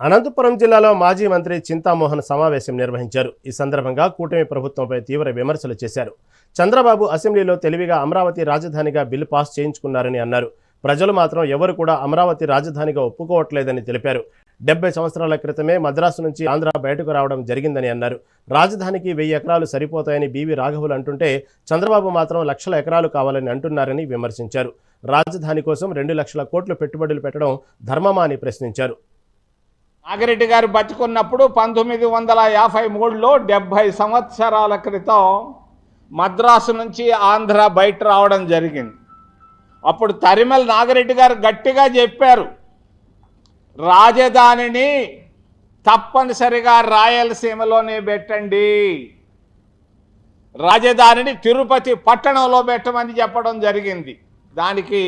అనంతపురం జిల్లాలో మాజీ మంత్రి చింతామోహన్ సమావేశం నిర్వహించారు. ఈ సందర్భంగా కూటమి ప్రభుత్వంపై తీవ్ర విమర్శలు చేశారు. చంద్రబాబు అసెంబ్లీలో తెలివిగా అమరావతి రాజధానిగా బిల్లు పాస్ చేయించుకున్నారని అన్నారు. ప్రజలు మాత్రం ఎవరు కూడా అమరావతి రాజధానిగా ఒప్పుకోవట్లేదని తెలిపారు. 70 సంవత్సరాల క్రితమే మద్రాసు నుంచి ఆంధ్ర బయటకు రావడం జరిగిందని అన్నారు. రాజధానికి 1000 ఎకరాలు సరిపోతాయని బీవీ రాఘవులు అంటుంటే చంద్రబాబు మాత్రం లక్షల ఎకరాలు కావాలని అంటున్నారని విమర్శించారు. రాజధాని కోసం 2 లక్షల కోట్లు పెట్టుబడులు పెట్టడం ధర్మమా అని ప్రశ్నించారు. నాగిరెడ్డి గారు బతుకున్నప్పుడు 1953లో 70 సంవత్సరాల క్రితం మద్రాసు నుంచి ఆంధ్ర బయట రావడం జరిగింది. అప్పుడు తరిమల నాగిరెడ్డి గారు గట్టిగా చెప్పారు, రాజధానిని తప్పనిసరిగా రాయలసీమలోనే పెట్టండి, రాజధానిని తిరుపతి పట్టణంలో పెట్టమని చెప్పడం జరిగింది. దానికి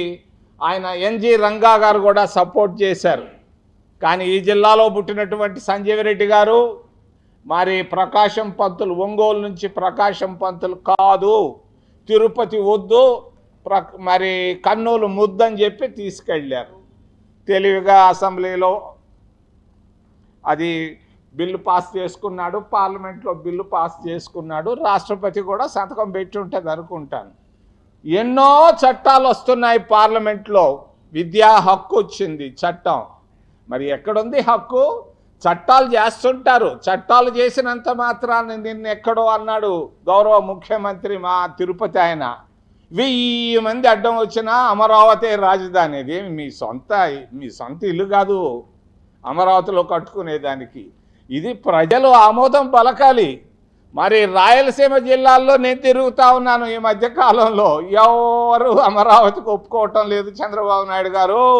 ఆయన ఎన్జి రంగా గారు కూడా సపోర్ట్ చేశారు. కానీ ఈ జిల్లాలో పుట్టినటువంటి సంజీవరెడ్డి గారు మరి ప్రకాశం పంతులు, ఒంగోలు నుంచి ప్రకాశం పంతులు కాదు, తిరుపతి వద్దు, మరి కర్నూలు ముద్దని చెప్పి తీసుకెళ్ళారు. తెలివిగా అసెంబ్లీలో అది బిల్లు పాస్ చేసుకున్నాడు, పార్లమెంట్లో బిల్లు పాస్ చేసుకున్నాడు, రాష్ట్రపతి కూడా సంతకం పెట్టి ఉంటుంది అనుకుంటాను. ఎన్నో చట్టాలు వస్తున్నాయి పార్లమెంట్లో. విద్యా హక్కు వచ్చింది చట్టం, మరి ఎక్కడుంది హక్కు? చట్టాలు చేస్తుంటారు, చట్టాలు చేసినంత మాత్రాన్ని నిన్న ఎక్కడో అన్నాడు గౌరవ ముఖ్యమంత్రి మా తిరుపతి ఆయన, 1000 మంది అడ్డం వచ్చినా అమరావతి రాజధాని. ఇది మీ సొంత ఇల్లు కాదు అమరావతిలో కట్టుకునేదానికి. ఇది ప్రజలు ఆమోదం పలకాలి. మరి రాయలసీమ జిల్లాల్లో నేను తిరుగుతూ ఉన్నాను ఈ మధ్యకాలంలో, ఎవరు అమరావతికి ఒప్పుకోవటం లేదు చంద్రబాబు నాయుడు గారు.